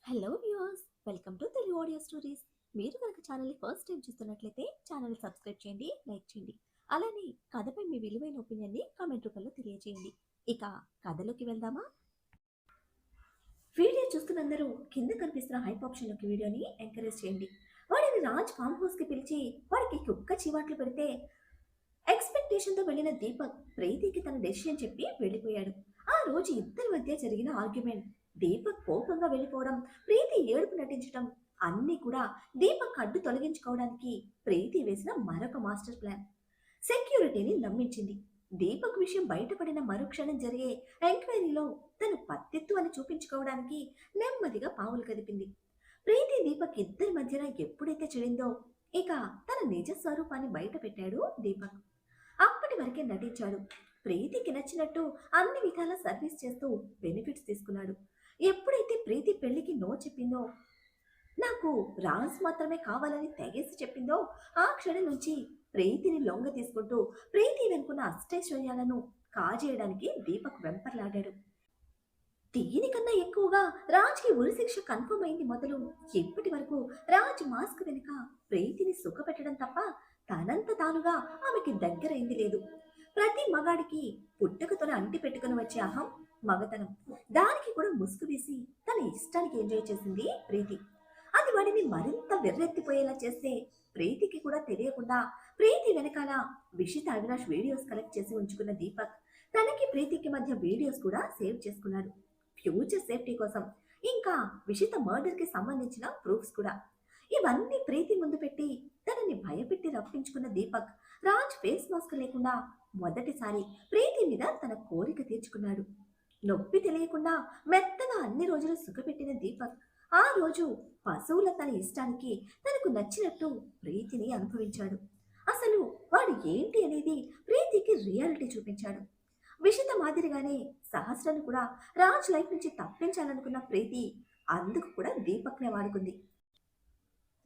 Hello viewers, welcome to Telugu audio stories. మీరు కనుక ఛానల్ని ఫస్ట్ టైం చూస్తున్నట్లయితే ఛానల్ని సబ్స్క్రైబ్ చేయండి, లైక్ చేయండి. అలానే కథపై మీ విలువైన ఒపీనియన్ని కామెంట్ రూపంలో తెలియజేయండి. ఇక కథలోకి వెళ్దామా? వీడియో చూస్తున్నందరూ కింద కనిపిస్తున్న హైప్ ఆప్షన్లోకి వీడియోని ఎంకరేజ్ చేయండి. వాడిని రాజ్ ఫామ్ హౌస్కి పిలిచి వాడికి కుక్క చీవాట్లు పెడితే ఎక్స్పెక్టేషన్తో వెళ్ళిన దీపక్ ప్రీతికి తన డెసిషన్ చెప్పి వెళ్ళిపోయాడు. ఆ రోజు ఇద్దరి మధ్య జరిగిన ఆర్గ్యుమెంట్, దీపక్ కోపంగా వెళ్ళిపోవడం, ప్రీతి ఏడుపు నటించడం అన్నీ కూడా దీపక్ అడ్డు తొలగించుకోవడానికి ప్రీతి వేసిన మరొక మాస్టర్ ప్లాన్. సెక్యూరిటీని నమ్మించింది. దీపక్ విషయం బయటపడిన మరుక్షణం జరిగే ఎంక్వైరీలో తను పత్తెత్తు అని చూపించుకోవడానికి నెమ్మదిగా పావులు కదిపింది. ప్రీతి దీపక్ ఇద్దరి మధ్యన ఎప్పుడైతే చెడిందో ఇక తన నిజ స్వరూపాన్ని బయట పెట్టాడు దీపక్. అప్పటి వరకే నటించాడు. ప్రీతికి నచ్చినట్టు అన్ని విధాల సర్వీస్ చేస్తూ బెనిఫిట్స్ తీసుకున్నాడు. ఎప్పుడైతే ప్రీతి పెళ్లికి నో చెప్పిందో, నాకు రాజ్ మాత్రమే కావాలని తెగేసి చెప్పిందో, ఆ క్షణం నుంచి ప్రీతిని లొంగ తీసుకుంటూ ప్రీతి వెనుకున్న అష్టైశ్వర్యాలను కాజేయడానికి దీపక్ వెంపర్లాడాడు. దీనికన్నా ఎక్కువగా రాజ్కి ఉరిశిక్ష కన్ఫర్మ్ అయింది మొదలు ఇప్పటి వరకు రాజ్ మాస్క్ వెనుక ప్రీతిని సుఖపెట్టడం తప్ప తనంత తానుగా ఆమెకి దగ్గరైంది లేదు. ప్రతి మగాడికి పుట్టుకతోనే అంటి పెట్టుకుని వచ్చే అహం మగతనం. దానికి కూడా ముసుగు వేసి తన ఇష్టానికి ఎంజాయ్ చేసింది ప్రీతి. అది వాడిని మరింత వెర్రెత్తిపోయేలా చేస్తే ప్రీతికి కూడా తెలియకుండా ప్రీతి వెనకాల విషిత అవినాష్ వీడియోస్ కలెక్ట్ చేసి ఉంచుకున్న దీపక్ తనకి ప్రీతికి మధ్య వీడియోస్ కూడా సేవ్ చేసుకున్నాడు, ఫ్యూచర్ సేఫ్టీ కోసం. ఇంకా విషిత మర్డర్ కి సంబంధించిన ప్రూఫ్స్ కూడా. ఇవన్నీ ప్రీతి ముందు పెట్టి తనని భయపెట్టి రప్పించుకున్న దీపక్ రాజ్ ఫేస్ మాస్క్ లేకుండా మొదటిసారి ప్రీతి మీద తన కోరిక తీర్చుకున్నాడు. నొప్పి తెలియకుండా మెత్తగా అన్ని రోజులు సుఖపెట్టిన దీపక్ ఆ రోజు పశువుల తన ఇష్టానికి తనకు నచ్చినట్టు ప్రీతిని అనుభవించాడు. అసలు వాడు ఏంటి అనేది ప్రీతికి రియాలిటీ చూపించాడు. విషిత మాదిరిగానే సహస్రను కూడా రాజ్ లైఫ్ నుంచి తప్పించాలనుకున్న ప్రీతి అందుకు కూడా దీపక్నే వాడుకుంది.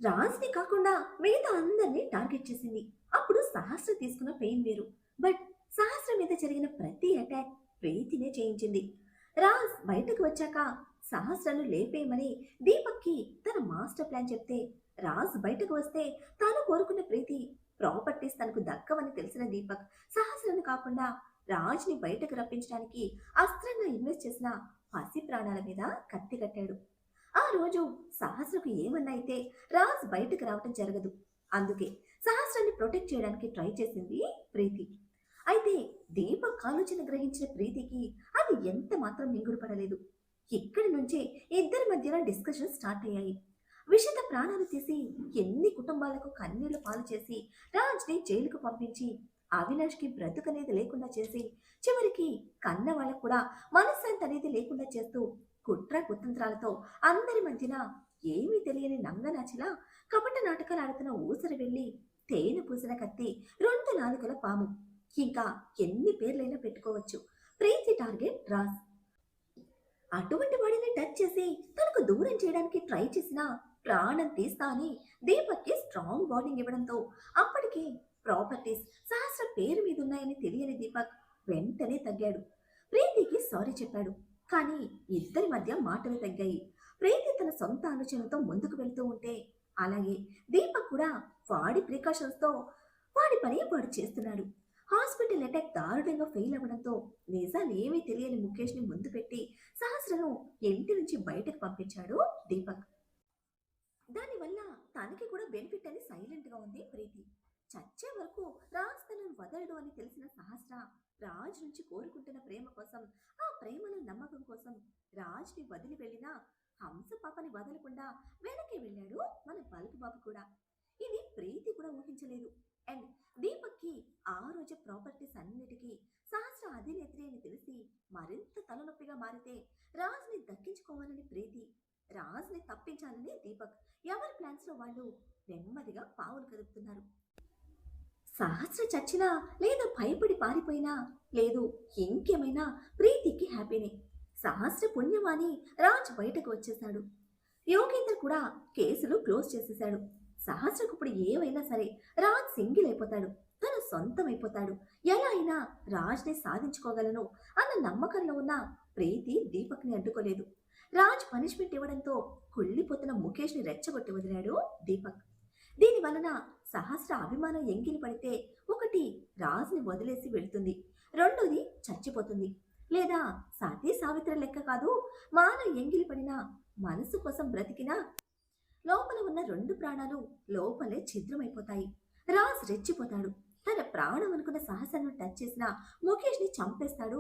రాజ్ని కాకుండా మిగతా అందరినీ టార్గెట్ చేసింది. అప్పుడు సహస్ర తీసుకున్న పెయిన్ వేరు. బట్ సహస్ర మీద జరిగిన ప్రతి అటాక్ ప్రీతినే చేయించింది. రాజ్ బయటకు వచ్చాక సహస్రను లేపేయమని దీపక్కి తన మాస్టర్ ప్లాన్ చెప్తే, రాజ్ బయటకు వస్తే తాను కోరుకున్న ప్రీతి ప్రాపర్టీస్ తనకు దక్కవని తెలిసిన దీపక్ సహస్రను కాకుండా రాజ్ని బయటకు రప్పించడానికి అస్త్రంగా ఇన్వెస్ట్ చేసిన పసి ప్రాణాల మీద కత్తి కట్టాడు. ఆ రోజు సహస్రకు ఏమన్నా అయితే రాజ్ బయటకు రావటం జరగదు. అందుకే సహస్రాన్ని ప్రొటెక్ట్ చేయడానికి ట్రై చేసింది ప్రీతి. అయితే దీపక్ ఆలోచన గ్రహించిన ప్రీతికి అది ఎంత మాత్రం మింగుడు పడలేదు. ఇక్కడి నుంచే ఇద్దరి మధ్యన డిస్కషన్ స్టార్ట్ అయ్యాయి. విషిత ప్రాణాలు తీసి ఎన్ని కుటుంబాలకు కన్నీళ్లు పాలు చేసి రాజ్ని జైలుకు పంపించి అవినాష్కి బ్రతుకనేది లేకుండా చేసి చివరికి కన్న వాళ్ళకు కూడా మనశ్శాంతి అనేది లేకుండా చేస్తూ కుట్ర కుతంత్రాలతో అందరి మధ్యన ఏమీ తెలియని నంగనాచిలా కపట నాటకాలు ఆడుతున్న ఊసరి వెళ్ళి తేనె పూసిన కత్తి, రెండు నాలుకల పాము, ఇంకా ఎన్ని పేర్లైనా పెట్టుకోవచ్చు. ప్రీతి టార్గెట్ రాజ్. అటువంటి వాడిని టచ్ చేసి తనకు దూరం చేయడానికి ట్రై చేసినా ప్రాణం తీస్తా అని దీపక్కి స్ట్రాంగ్ వార్నింగ్ ఇవ్వడంతో అప్పటికే ప్రాపర్టీస్ సహస్ర పేరు మీద ఉన్నాయని తెలియని దీపక్ వెంటనే తగ్గాడు. ప్రీతికి సారీ చెప్పాడు. కానీ ఇద్దరి మధ్య మాటలు తగ్గాయి. ప్రీతి తన సొంత ఆలోచనలతో ముందుకు వెళ్తూ ఉంటే, అలాగే దీపక్ కూడా వాడి ప్రికాషన్స్తో వాడి పని వాడు చేస్తున్నాడు. హాస్పిటల్ అటాక్ దారుణంగా ఫెయిల్ అవ్వడంతో నిజాలు ఏమీ తెలియని ముఖేష్ని ముందు పెట్టి సహస్రను ఇంటి నుంచి బయటకు పంపించాడు దీపక్. దానివల్ల తనకి కూడా బెనిఫిట్ అని సైలెంట్గా ఉంది ప్రీతి. చచ్చే వరకు రాజ్ తనను వదలడు అని తెలిసిన సహస్ర రాజ్ నుంచి కోరుకుంటున్న ప్రేమ కోసం, ఆ ప్రేమలో నమ్మకం కోసం రాజ్ని వదిలి వెళ్ళినా హంస పాపని వదలకుండా వెనక్కి వెళ్ళాడు మన బల్బు బాబు కూడా. ఇది ప్రీతి కూడా ఊహించలేదు. అండ్ దీపక్కి ఆ రోజు ప్రాపర్టీస్ అన్నిటికీ సహస్ర అధినేత్రి అని తెలిసి మరింత తలనొప్పిగా మారితే రాజ్ని దక్కించుకోవాలని ప్రీతి, రాజ్ని తప్పించాలని దీపక్ ఎవరి ప్లాన్స్ లో వాళ్ళు నెమ్మదిగా పావులు కదుపుతున్నారు. సహస్ర చచ్చినా లేదా భయపడి పారిపోయినా లేదు ఇంకేమైనా ప్రీతికి హ్యాపీనే. సహస్ర పుణ్యమాని రాజ్ బయటకు వచ్చేశాడు. యోగేందర్ కూడా కేసులు క్లోజ్ చేసేశాడు. సహస్రకు ఇప్పుడు ఏమైనా సరే రాజ్ సింగిల్ అయిపోతాడు, తను సొంతమైపోతాడు. ఎలా అయినా రాజ్ని సాధించుకోగలను అన్న నమ్మకంలో ఉన్న ప్రీతి దీపక్ని అడ్డుకోలేదు. రాజ్ పనిష్మెంట్ ఇవ్వడంతో కుళ్ళిపోతున్న ముఖేష్ ని రెచ్చగొట్టి వదిలాడు దీపక్. దీని వలన సహస్ర అభిమానం ఎంగిలి పడితే ఒకటి రాజ్ని వదిలేసి వెళ్తుంది, రెండోది చచ్చిపోతుంది. లేదా సతీ సావిత్రి లెక్క కాదు, మాన ఎంగిలి పడిన మనసు కోసం బ్రతికినా లోపల ఉన్న రెండు ప్రాణాలు లోపలే ఛిద్రమైపోతాయి. రాజ్ రెచ్చిపోతాడు. తన ప్రాణం అనుకున్న సహస్రను టచ్ చేసిన ముఖేష్ ని చంపేస్తాడు.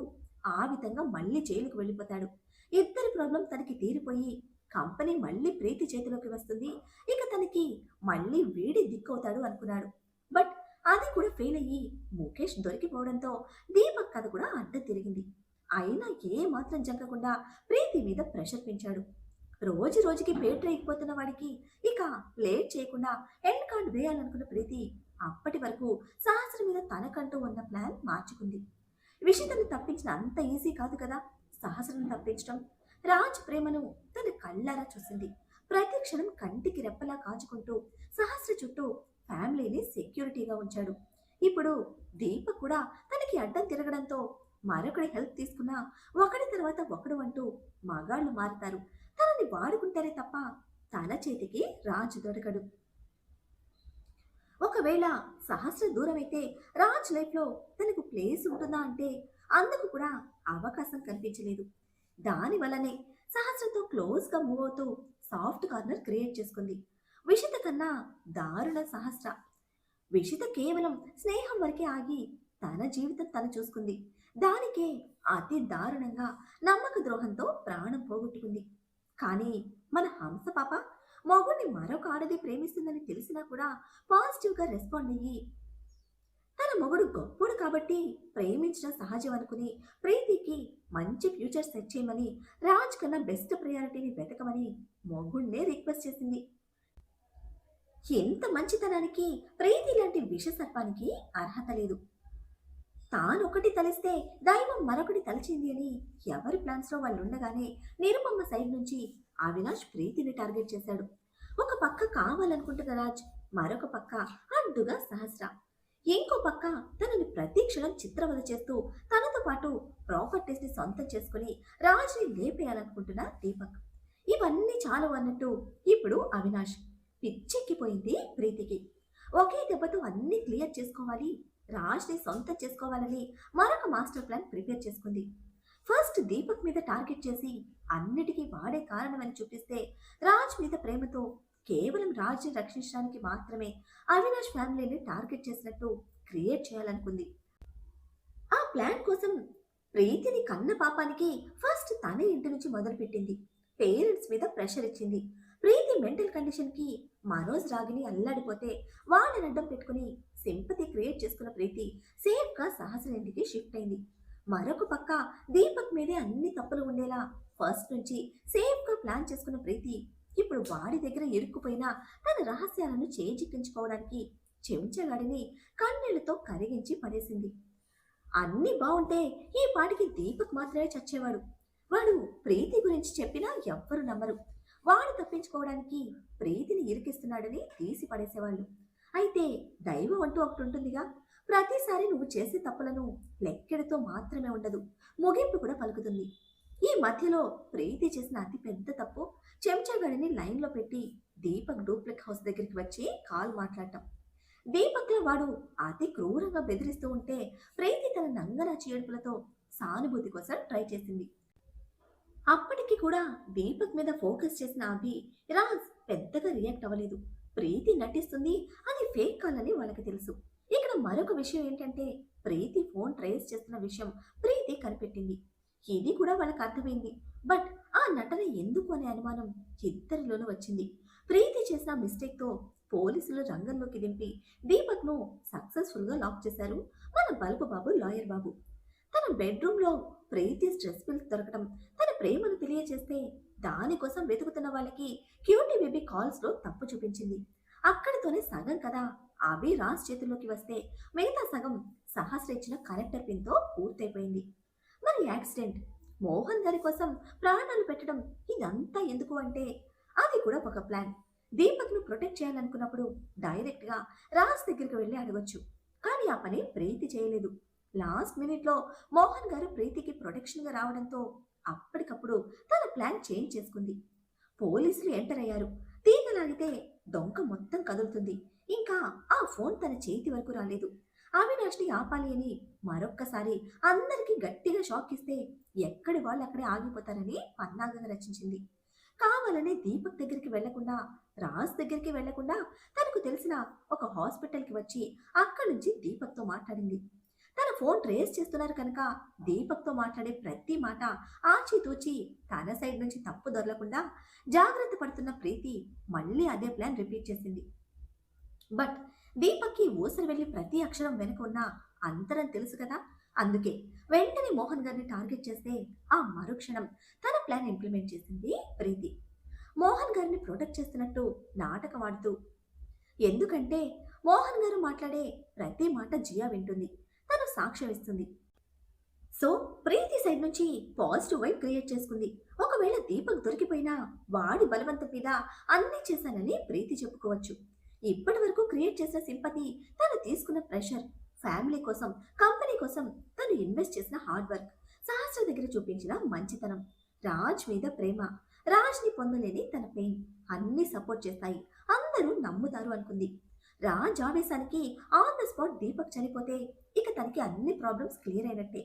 ఆ విధంగా మళ్ళీ జైలుకు వెళ్ళిపోతాడు. ఇద్దరి ప్రాబ్లం తనకి తీరిపోయి కంపెనీ మళ్ళీ ప్రీతి చేతిలోకి వస్తుంది. ఇక తనకి మళ్ళీ వీడి దిక్కవుతాడు అనుకున్నాడు. బట్ అది కూడా ఫెయిల్ అయ్యి ముఖేష్ దొరికిపోవడంతో దీపక్ కథ కూడా అడ్డం తిరిగింది. అయినా ఏ మాత్రం జంకకుండా ప్రీతి మీద ప్రెషర్ పెంచాడు. రోజు రోజుకి పేటరైపోతున్న వాడికి ఇక లేట్ చేయకుండా ఎండ్ కార్డ్ వేయాలనుకున్న ప్రీతి అప్పటి వరకు సహస్ర మీద తనకంటూ ఉన్న ప్లాన్ మార్చుకుంది. విషితను తప్పించిన అంత ఈజీ కాదు కదా సహస్రను తప్పించడం. రాజ్ ప్రేమను తన కళ్ళారా చూసింది. ప్రతి క్షణం కంటికి రెప్పలా కాచుకుంటూ సహస్ర చుట్టూ ఫ్యామిలీని సెక్యూరిటీగా ఉంచాడు. ఇప్పుడు దీపక్ కూడా తనకి అడ్డం తిరగడంతో మరొకడి హెల్ప్ తీసుకున్నా ఒకడి తర్వాత ఒకడు అంటూ మగాళ్ళు మారుతారు. తనని వాడుకుంటారే తప్ప తన చేతికి రాజు దొరకడు. ఒకవేళ సహస్ర దూరమైతే రాజ్ లైఫ్ లో తనకు ప్లేస్ ఉంటుందా అంటే అందుకు కూడా అవకాశం కనిపించలేదు. దాని వల్లనే సహస్రతో క్లోజ్ గా మూవ్ అవుతూ సాఫ్ట్ కార్నర్ క్రియేట్ చేసుకుంది. విషిత కన్నా దారుణ సహస్ర. విషిత కేవలం స్నేహం వరకే ఆగి తన జీవితం తను చూసుకుంది. దానికే అతి దారుణంగా నమ్మక ద్రోహంతో ప్రాణం పోగొట్టుకుంది. కానీ మన హంస పాప మగుడిని మరొక ఆడది ప్రేమిస్తుందని తెలిసినా కూడా పాజిటివ్ గా రెస్పాండ్ అయ్యి తన మొగుడు గొప్పడు కాబట్టి ప్రేమించడం సహజం అనుకుని ప్రీతికి మంచి ఫ్యూచర్ సెట్ చేయమని రాజ్ కన్నా బెస్ట్ ప్రయారిటీని వెతకమని మొగుడినే రిక్వెస్ట్ చేసింది. ఎంత మంచితనానికి ప్రీతి లాంటి విష సర్పానికి అర్హత లేదు. తానొకటి తలిస్తే దైవం మరొకటి తలచింది అని ఎవరి ప్లాన్స్ లో వాళ్ళు ఉండగానే నిరుపమ్మ సైడ్ నుంచి అవినాష్ ప్రీతిని టార్గెట్ చేశాడు. ఒక పక్క కావాలనుకుంటున్న రాజ్, మరొక పక్క అడ్డుగా సహస్ర, ఇంకో పక్క తనని ప్రతి క్షణం చిత్రవద చేస్తూ తనతో పాటు ప్రాపర్టీస్ ని సొంతం చేసుకుని రాజ్ని లేపేయాలనుకుంటున్న దీపక్. ఇవన్నీ చాలు అన్నట్టు ఇప్పుడు అవినాష్. పిచ్చెక్కిపోయింది ప్రీతికి. ఒకే దెబ్బతో అన్ని క్లియర్ చేసుకోవాలి, రాజ్ని సొంతం చేసుకోవాలని మరొక మాస్టర్ ప్లాన్ ప్రిపేర్ చేసుకుంది. ఫస్ట్ దీపక్ మీద టార్గెట్ చేసి అన్నిటికీ వాడే కారణమని చూపిస్తే రాజ్ మీద ప్రేమతో కేవలం రాజ్ని రక్షించడానికి మాత్రమే అవినాష్ ఫ్యామిలీని టార్గెట్ చేసినట్టు క్రియేట్ చేయాలనుకుంది. ఆ ప్లాన్ కోసం ప్రీతిని కన్న పాపానికి ఫస్ట్ తనే ఇంటి నుంచి మొదలుపెట్టింది. పేరెంట్స్ మీద ప్రెషర్ ఇచ్చింది. ప్రీతి మెంటల్ కండిషన్ కి మనోజ్ రాగిని అల్లాడిపోతే వాళ్ళని అడ్డం పెట్టుకుని సింపతి క్రియేట్ చేసుకున్న ప్రీతి సేఫ్ గా సహస్ర ఇంటికి షిఫ్ట్ అయింది. మరొక పక్క దీపక్ మీదే అన్ని తప్పులు ఉండేలా ఫస్ట్ నుంచి సేఫ్ గా ప్లాన్ చేసుకున్న ప్రీతి ఇప్పుడు వాడి దగ్గర ఇరుక్కుపోయినా తన రహస్యాలను చేజిక్కించుకోవడానికి చెంచగాడిని కన్నీళ్లతో కరిగించి పడేసింది. అన్నీ బాగుంటే ఈ పాటికి దీపక్ మాత్రమే చచ్చేవాడు. వాడు ప్రీతి గురించి చెప్పినా ఎవ్వరు నమ్మరు. వాడు తప్పించుకోవడానికి ప్రీతిని ఇరికిస్తున్నాడని తీసి పడేసేవాళ్ళు. అయితే దైవం అంటూ ఒకటి ఉంటుందిగా, ప్రతిసారి నువ్వు చేసే తప్పులను లెక్కెడుతో మాత్రమే ఉండదు, ముగింపు కూడా పలుకుతుంది. ఈ మధ్యలో ప్రీతి చేసిన అతి పెద్ద తప్పు చెంచాగాడిని లైన్లో పెట్టి దీపక్ డూప్లెక్ హౌస్ దగ్గరికి వచ్చి కాల్ మాట్లాడటం. దీపక్లో వాడు అతి క్రూరంగా బెదిరిస్తూ ఉంటే ప్రీతి తన నంగనాచి ఏడుపులతో సానుభూతి కోసం ట్రై చేసింది. అప్పటికి కూడా దీపక్ మీద ఫోకస్ చేసిన అభి రాజ్ పెద్దగా రియాక్ట్ అవ్వలేదు. ప్రీతి నటిస్తుంది, అది ఫేక్ కాల్ అని వాళ్ళకి తెలుసు. ఇక్కడ మరొక విషయం ఏంటంటే ప్రీతి ఫోన్ ట్రేస్ చేస్తున్న విషయం ప్రీతి కనిపెట్టింది. ఇది కూడా వాళ్ళకి అర్థమైంది. బట్ ఆ నటన ఎందుకు అనే అనుమానం ఇద్దరిలోనూ వచ్చింది. ప్రీతి చేసిన మిస్టేక్ తో పోలీసులు రంగంలోకి దింపి దీపక్ ను సక్సెస్ఫుల్ గా లాక్ చేశారు మన బల్బు బాబు, లాయర్ బాబు. తన బెడ్రూమ్ లో ప్రీతి స్ట్రెస్ పిల్స్ దొరకటం, తన ప్రేమను తెలియజేస్తే దానికోసం వెతుకుతున్న వాళ్ళకి క్యూటీ బేబీ కాల్స్ లో తప్పు చూపించింది. అక్కడితోనే సగం కదా అభి రాజ్ చేతుల్లోకి వస్తే మిగతా సగం సహస్ర ఇచ్చిన కనెక్టర్ పిన్ తో పూర్తయిపోయింది. మరి యాక్సిడెంట్, మోహన్ గారి కోసం ప్రాణాలు పెట్టడం, ఇదంతా ఎందుకు అంటే అది కూడా ఒక ప్లాన్. దీపక్ ను ప్రొటెక్ట్ చేయాలనుకున్నప్పుడు డైరెక్ట్ గా రాజ్ దగ్గరికి వెళ్ళి అడగొచ్చు. కానీ ఆ పని ప్రీతి చేయలేదు. లాస్ట్ మినిట్ లో మోహన్ గారు ప్రీతికి ప్రొటెక్షన్ గా రావడంతో అప్పటికప్పుడు తన ప్లాన్ చేంజ్ చేసుకుంది. పోలీసులు ఎంటర్ అయ్యారు. తీగ లాగితే డొంక మొత్తం కదులుతుంది. ఇంకా ఆ ఫోన్ తన చేతి వరకు రాలేదు. అవినాష్ని ఆపాలి అని మరొక్కసారి అందరికీ గట్టిగా షాక్ ఇస్తే ఎక్కడి వాళ్ళు అక్కడే ఆగిపోతారని పన్నాగంగా రచించింది. కావాలనే దీపక్ దగ్గరికి వెళ్లకుండా, రాజ్ దగ్గరికి వెళ్లకుండా తనకు తెలిసిన ఒక హాస్పిటల్కి వచ్చి అక్కడి నుంచి దీపక్తో మాట్లాడింది. తన ఫోన్ ట్రేస్ చేస్తున్నారు కనుక దీపక్తో మాట్లాడే ప్రతి మాట ఆచితూచి తన సైడ్ నుంచి తప్పు దొరలకుండా జాగ్రత్త పడుతున్న ప్రీతి మళ్ళీ అదే ప్లాన్ రిపీట్ చేసింది. బట్ దీపక్కి ఊసరి వెళ్లి ప్రతి అక్షరం వెనుక ఉన్న అంతరం తెలుసు కదా. అందుకే వెంటనే మోహన్ గారిని టార్గెట్ చేస్తే ఆ మరుక్షణం తన ప్లాన్ ఇంప్లిమెంట్ చేసింది ప్రీతి. మోహన్ గారిని ప్రొటెక్ట్ చేస్తున్నట్టు నాటకం ఆడుతూ, ఎందుకంటే మోహన్ గారు మాట్లాడే ప్రతి మాట జియా వింటుంది, తను సాక్ష్యం ఇస్తుంది. సో ప్రీతి సైడ్ నుంచి పాజిటివ్ వైబ్ క్రియేట్ చేసుకుంది. ఒకవేళ దీపక్ దొరికిపోయినా వాడి బలవంతం మీద అన్నీ చేశానని ప్రీతి చెప్పుకోవచ్చు. ఇప్పటి వరకు క్రియేట్ చేసిన సింపతి, తను తీసుకున్న ప్రెషర్, ఫ్యామిలీ కోసం, కంపెనీ కోసం తను ఇన్వెస్ట్ చేసిన హార్డ్ వర్క్, సహస్ర దగ్గర చూపించిన మంచితనం, రాజ్ మీద ప్రేమ, రాజ్ని పొందలేని తన పెయిన్ అన్నీ సపోర్ట్ చేస్తాయి, అందరూ నమ్ముతారు అనుకుంది. రాజ్ ఆవేశానికి ఆన్ ద స్పాట్ దీపక్ చనిపోతే ఇక తనకి అన్ని ప్రాబ్లమ్స్ క్లియర్ అయినట్టే.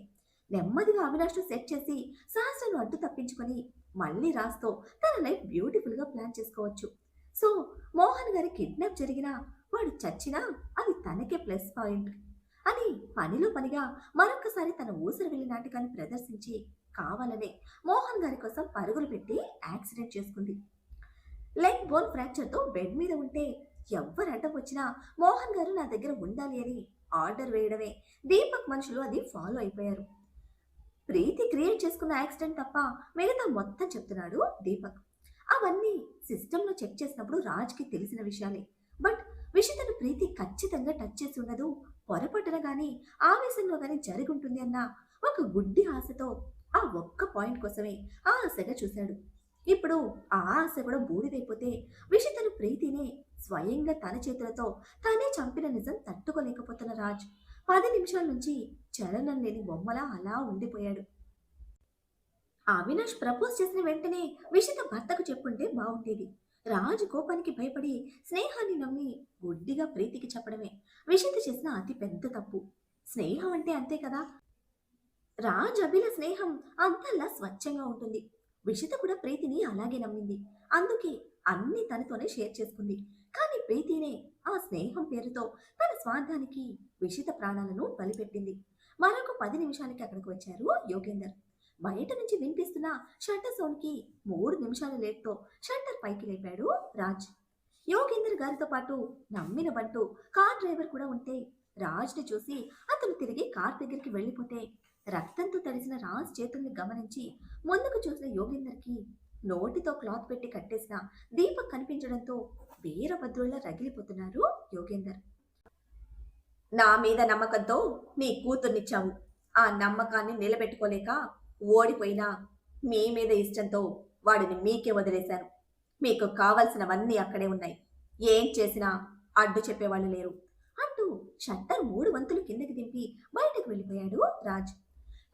నెమ్మదిగా అవినాష్ను సెట్ చేసి సహస్రను అడ్డు తప్పించుకొని మళ్ళీ రాజ్తో తన లైఫ్ బ్యూటిఫుల్ గా ప్లాన్ చేసుకోవచ్చు. సో మోహన్ గారి కిడ్నాప్ జరిగినా, వాడు చచ్చినా అది తనకే ప్లస్ పాయింట్ అని పనిలో పనిగా మరొకసారి తన ఊసరి వెళ్ళి నాటకాన్ని ప్రదర్శించి కావాలనే మోహన్ గారి కోసం పరుగులు పెట్టి యాక్సిడెంట్ చేసుకుంది. లెగ్ బోన్ ఫ్రాక్చర్తో బెడ్ మీద ఉంటే ఎవ్వరు అడ్డం వచ్చినా మోహన్ గారు నా దగ్గర ఉండాలి అని ఆర్డర్ వేయడమే దీపక్ మనుషులు అది ఫాలో అయిపోయారు. ప్రీతి క్రియేట్ చేసుకున్న యాక్సిడెంట్ తప్ప మిగతా మొత్తం చెప్తున్నాడు దీపక్. అవన్నీ సిస్టంలో చెక్ చేసినప్పుడు రాజ్కి తెలిసిన విషయాలే. బట్ విషితను ప్రీతి ఖచ్చితంగా టచ్ చేసి ఉండదు, పొరపట్టున గాని ఆవేశంలో గాని జరుగుంటుంది అన్న ఒక గుడ్డి ఆశతో ఆ ఒక్క పాయింట్ కోసమే ఆశగా చూశాడు. ఇప్పుడు ఆ ఆశ కూడా బూడిదైపోతే విషితను ప్రీతినే స్వయంగా తన చేతులతో తనే చంపిన నిజం తట్టుకోలేకపోతున్న రాజ్ 10 నిమిషాల నుంచి చలనం లేని బొమ్మలా అలా ఉండిపోయాడు. అవినాష్ ప్రపోజ్ చేసిన వెంటనే విషిత భర్తకు చెప్పుంటే బాగుండేది. రాజు కోపానికి భయపడి స్నేహాన్ని నమ్మి గుడ్డిగా ప్రీతికి చెప్పడమే విషిత చేసిన అతి పెద్ద తప్పు. స్నేహం అంటే అంతే కదా. రాజ్ అభిల స్నేహం అంతల్లా స్వచ్ఛంగా ఉంటుంది. విషిత కూడా ప్రీతిని అలాగే నమ్మింది. అందుకే అన్ని తనతోనే షేర్ చేసుకుంది. కానీ ప్రీతినే ఆ స్నేహం పేరుతో తన స్వార్థానికి విషిత ప్రాణాలను బలిపెట్టింది. మరొక 10 నిమిషాలకి అక్కడికి వచ్చారు యోగేందర్. బయట నుంచి వినిపిస్తున్న షట్టర్ సౌండ్కి 3 నిమిషాల లేట్తో షట్టర్ పైకి లేపాడు రాజ్. యోగేందర్ గారితో పాటు నమ్మిన బంటూ కార్ డ్రైవర్ కూడా ఉంటే రాజ్ని చూసి అతను తిరిగి కార్ దగ్గరికి వెళ్ళిపోతే రక్తంతో తడిసిన రాజ్ చేతుల్ని గమనించి ముందుకు చూసిన యోగేందర్కి నోటితో క్లాత్ పెట్టి కట్టేసిన దీపక్ కనిపించడంతో వీరభద్రుల్లా రగిలిపోతున్నారు యోగేందర్. నా మీద నమ్మకంతో నీ కూతుర్నిచ్చావు. ఆ నమ్మకాన్ని నిలబెట్టుకోలేక ఓడిపోయినా మీ మీద ఇష్టంతో వాడిని మీకే వదిలేశాను. మీకు కావలసినవన్నీ అక్కడే ఉన్నాయి. ఏం చేసినా అడ్డు చెప్పేవాళ్ళు లేరు అంటూ షట్టర్ 3 వంతులు కిందకి దింపి బయటకు వెళ్ళిపోయాడు రాజ్.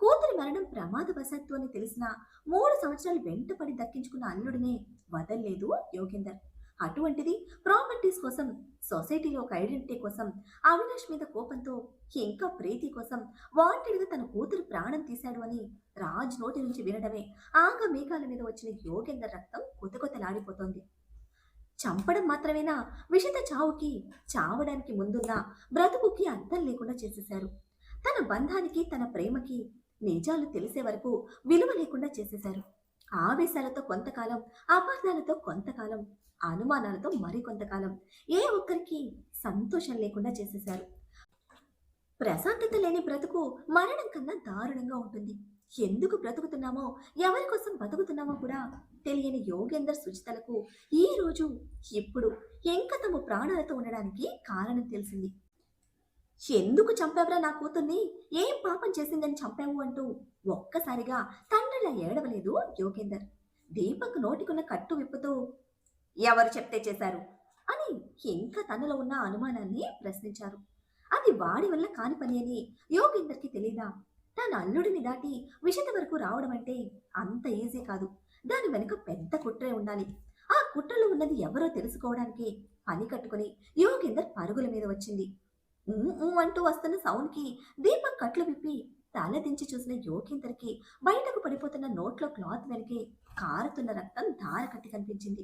కూతురి మరణం ప్రమాదవశాత్తు అని తెలిసిన 3 సంవత్సరాలు వెంటపడి దక్కించుకున్న అల్లుడినే వదల్లేదు యోగేందర్. అటువంటిది ప్రాపర్టీస్ కోసం, సొసైటీలో ఒక ఐడెంటిటీ కోసం, అవినాష్ మీద కోపంతో, ఇంకా ప్రీతి కోసం వాంటెడ్గా తన కూతురు ప్రాణం తీశాడు అని రాజ్ నోటి నుంచి వినడమే ఆగ మేఘాల మీద వచ్చిన యోగేందర్ రక్తం కొత్తలాడిపోతోంది. చంపడం మాత్రమేనా, విషిత చావుకి, చావడానికి ముందున్న బ్రతుకుకి అర్థం లేకుండా చేసేశారు. తన బంధానికి, తన ప్రేమకి నిజాలు తెలిసే వరకు విలువ లేకుండా చేసేశారు. ఆవేశాలతో కొంతకాలం, అపార్థాలతో కొంతకాలం, అనుమానాలతో మరికొంతకాలం ఏ ఒక్కరికి సంతోషం లేకుండా చేసేశారు. ప్రశాంతత లేని బ్రతుకు మరణం కన్నా దారుణంగా ఉంటుంది. ఎందుకు బ్రతుకుతున్నామో, ఎవరి కోసం బతుకుతున్నామో కూడా తెలియని యోగేందర్ సుచితలకు ఈ రోజు, ఇప్పుడు ఇంకా తమ ప్రాణాలతో ఉండడానికి కారణం తెలిసింది. ఎందుకు చంపావురా నా కూతుర్ని, ఏం పాపం చేసిందని చంపావు అంటూ ఒక్కసారిగా తండ్రిలా ఏడవలేదు యోగేందర్. దీపక్ నోటికున్న కట్టు విప్పుతూ ఎవరు చెప్తే చేశారు అని ఇంకా తనలో ఉన్న అనుమానాన్ని ప్రశ్నించారు. అది వాడి వల్ల కాని పని అని యోగేందర్కి తెలీదా? తన అల్లుడిని దాటి విషత వరకు రావడం అంటే అంత ఈజీ కాదు. దాని వెనుక పెద్ద కుట్రే ఉండాలి. ఆ కుట్రలో ఉన్నది ఎవరో తెలుసుకోవడానికి పని కట్టుకుని యోగేందర్ పరుగుల మీద వచ్చింది. ఊ ఊ అంటూ వస్తున్న సౌండ్‌కి దీపక్ కట్లు విప్పి తల దించి చూసిన యోగేందర్‌కి బయటకు పడిపోతున్న నోట్లో క్లాత్ వెనకే కారుతున్న రక్తం ధార కట్టి కనిపించింది.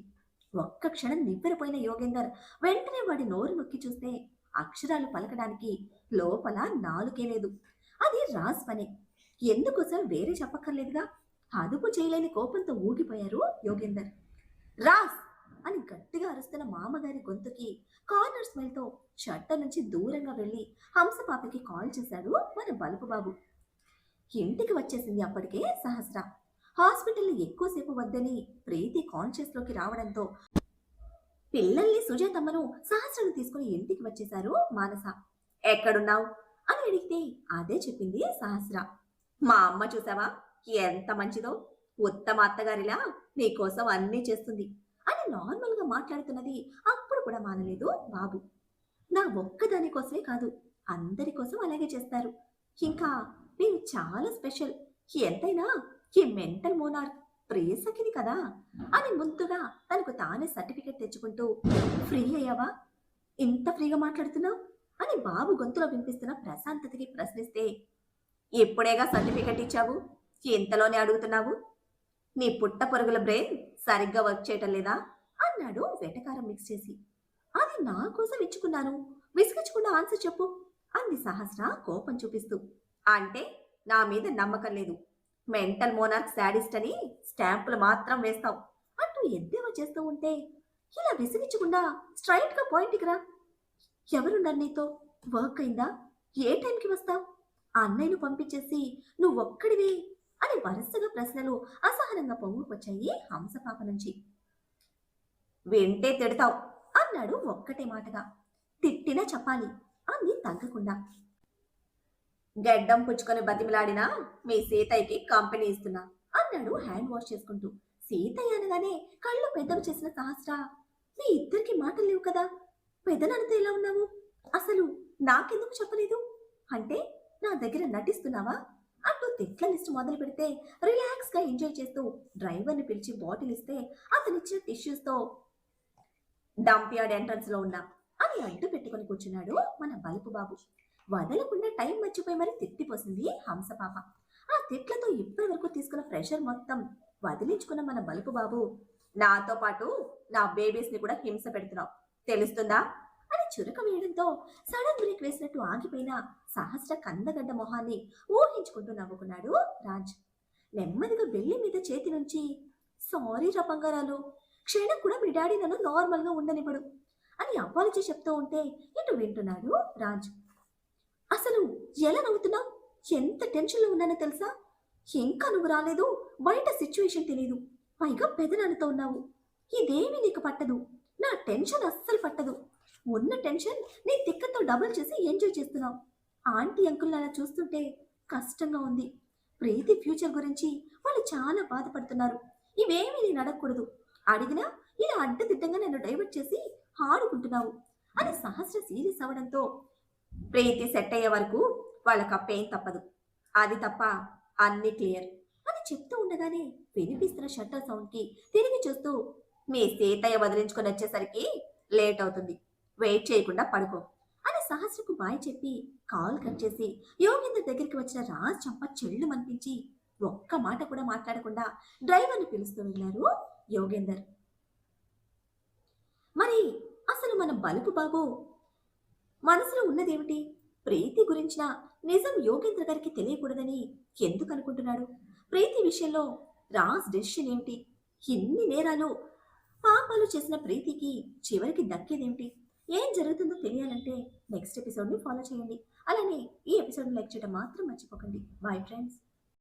ఒక్క క్షణం నివ్వెరపోయిన యోగేందర్ వెంటనే వాడి నోరు నొక్కి చూస్తే అక్షరాలు పలకడానికి లోపల నాలుకే లేదు. అది రాజ్ పనే. ఎందుకోసం వేరే చెప్పక్కర్లేదుగా. అదుపు చేయలేని కోపంతో ఊగిపోయారు యోగేందర్. రాజ్ అని గట్టిగా అరుస్తున్న మామగారి గొంతుకి కార్నర్ స్మైల్తో షట్టర్ నుంచి దూరంగా వెళ్లి హంసపాపకి కాల్ చేశాడు మన బలుపు బాబు. ఇంటికి వచ్చేసింది అప్పటికే సహస్ర. హాస్పిటల్లో ఎక్కువసేపు వద్దని ప్రీతి కాన్షియస్ లోకి రావడంతో పిల్లల్ని సుజాతమ్మను సహస్రను తీసుకుని ఇంటికి వచ్చేశారు మానస. ఎక్కడున్నావు అని అడిగితే అదే చెప్పింది సహస్ర. మా అమ్మ చూసావా ఎంత మంచిదో, ఉత్తమ అత్తగారిలా నీకోసం అన్నీ చేస్తుంది అని నార్మల్ గా మాట్లాడుతున్నది అప్పుడు కూడా మానలేదు బాబు. నా ఒక్కదాని కోసమే కాదు, అందరి కోసం అలాగే చేస్తారు. ఇంకా నేను చాలా స్పెషల్. ఎంతైనా ఈ మెంటల్ మోనార్క్ ప్రేసకిని కదా అని ముద్దుగా తనకు తానే సర్టిఫికెట్ తెచ్చుకుంటూ, ఫ్రీ అయ్యావా, ఇంత ఫ్రీగా మాట్లాడుతున్నావు అని బాబు గొంతులో వినిపిస్తున్న ప్రశాంతతకి ప్రశ్నిస్తే, ఇప్పుడేగా సర్టిఫికెట్ ఇచ్చావు, ఇంతలోనే అడుగుతున్నావు, నీ పుట్ట పొరుగుల బ్రెయిన్ సరిగ్గా వర్క్ చేయటం లేదా అన్నాడు వెటకారం మిక్స్ చేసి. అది నా కోసం ఇచ్చుకున్నాను, విసిగించకుండా ఆన్సర్ చెప్పు అంది సహస్ర కోపం చూపిస్తూ. అంటే నా మీద నమ్మకం లేదు, మెంటల్ మోనార్క్ శాడిస్ట్ అని స్టాంపులు మాత్రం వేస్తావు అంటూ ఎద్దేవా చేస్తూ ఉంటే, ఇలా విసిగించకుండా స్ట్రైట్ గా పాయింట్కి రా. ఎవరున్నారు నీతో, వర్క్ అయిందా, ఏ టైంకి వస్తావు, అన్నయ్యను పంపించేసి నువ్వొక్కడివే అని వరుసగా ప్రశ్నలు అసహనంగా పొంగుకొచ్చాయి హంసపాప నుంచి. వింటే తిడతావు అన్నాడు ఒక్కటే మాటగా. తిట్టినా చెప్పాలి అంది తగ్గకుండా. గడ్డం పుచ్చుకొని బతిమిలాడినా మీ సీతయ్యకి కంపెనీ ఇస్తున్నా అన్నాడు హ్యాండ్ వాష్ చేసుకుంటూ. సీతయ్య అనగానే కళ్ళు పెద్దవి చేసిన సహస్ర, మీ ఇద్దరికి మాటలు లేవు కదా, పెద్దనాన్నతో ఎలా ఉన్నావు, అసలు నాకెందుకు చెప్పలేదు, అంటే నా దగ్గర నటిస్తున్నావా అంటూ తిట్ల లిస్ట్ మొదలు పెడితే రిలాక్స్ గా ఎంజాయ్ చేస్తూ డ్రైవర్ని పిలిచి బాటిల్ ఇస్తే అతనిచ్చిన టిష్యూస్తో డంప్ యార్డ్ ఎంట్రన్స్ లో ఉన్నా అని అడ్డు పెట్టుకుని కూర్చున్నాడు మన బలుపు బాబు. వదలకుండా టైం మర్చిపోయి మరి తిట్టిపోసింది హంసపాప. ఆ తిట్లతో ఇప్పటి వరకు తీసుకున్న ప్రెషర్ మొత్తం వదిలించుకున్న మన బలుపు బాబు, నాతో పాటు నా బేబీస్ ని కూడా హింస పెడుతున్నావు తెలుస్తుందా అని చురక వేయడంతో సడన్ బ్రేక్ వేసినట్టు ఆగిపోయిన సహస్ర కందగడ్డ మొహాన్ని ఊహించుకుంటూ నవ్వుకున్నాడు రాజ్. నెమ్మదిగా బెల్లి మీద చేతి నుంచి, సారీ రా బంగారాలు, క్షణం కూడా మీ డాడీ నన్ను నార్మల్ గా ఉండనివ్వడు అని అపాలజీ చెప్తూ ఉంటే ఇటు వింటున్నాడు రాజ్. అసలు ఎలా నవ్వుతున్నావు, ఎంత టెన్షన్లో ఉన్నానో తెలుసా, ఇంకా నువ్వు రాలేదు, బయట సిచ్యువేషన్ తెలియదు, పైగా పెదనాన్నతో ఉన్నావు, ఇదేమీ నీకు పట్టదు, నా టెన్షన్ అస్సలు పట్టదు, ఉన్న టెన్షన్ నీ తిక్కతో డబుల్ చేసి ఎంజాయ్ చేస్తున్నావు. ఆంటీ అంకుల్ అలా చూస్తుంటే కష్టంగా ఉంది. ప్రీతి ఫ్యూచర్ గురించి వాళ్ళు చాలా బాధపడుతున్నారు. ఇవేమీ నేను అడగకూడదు, అడిగినా ఇలా అడ్డదిడ్డంగా నన్ను డైవర్ట్ చేసి ఆడుకుంటున్నావు అని సహస్ర సీరియస్ అవడంతో, ప్రీతి సెట్ అయ్యే వరకు వాళ్ళకి ఆ పెయిన్ తప్పదు, అది తప్ప అన్ని క్లియర్ అని చెప్తూ ఉండగానే వినిపిస్తున్న షట్టర్ సౌండ్కి తిరిగి చూస్తూ, మీ సీతయ్య వదిలించుకొని వచ్చేసరికి లేట్ అవుతుంది, వెయిట్ చేయకుండా పడుకో అని సహస్రకు బాయ్ చెప్పి కాల్ కట్ చేసి యోగేందర్ దగ్గరికి వచ్చిన రాజ్ చంప చెల్లు మనిపించి ఒక్క మాట కూడా మాట్లాడకుండా డ్రైవర్ని పిలుస్తూ వెళ్ళారు యోగేందర్. మరి అసలు మన బలుపు బాబు మనసులో ఉన్నదేమిటి, ప్రీతి గురించిన నిజం యోగేంద్ర గారికి తెలియకూడదని ఎందుకు అనుకుంటున్నాడు, ప్రీతి విషయంలో రాజ్ డెసిషన్ ఏమిటి, ఇన్ని నేరాలు పాపాలు చేసిన ప్రీతికి చివరికి దక్కేదేమిటి, ఏం జరుగుతుందో తెలియాలంటే నెక్స్ట్ ఎపిసోడ్ని ఫాలో చేయండి. అలానే ఈ ఎపిసోడ్ని లైక్ చేయడం మాత్రం మర్చిపోకండి. Bye friends.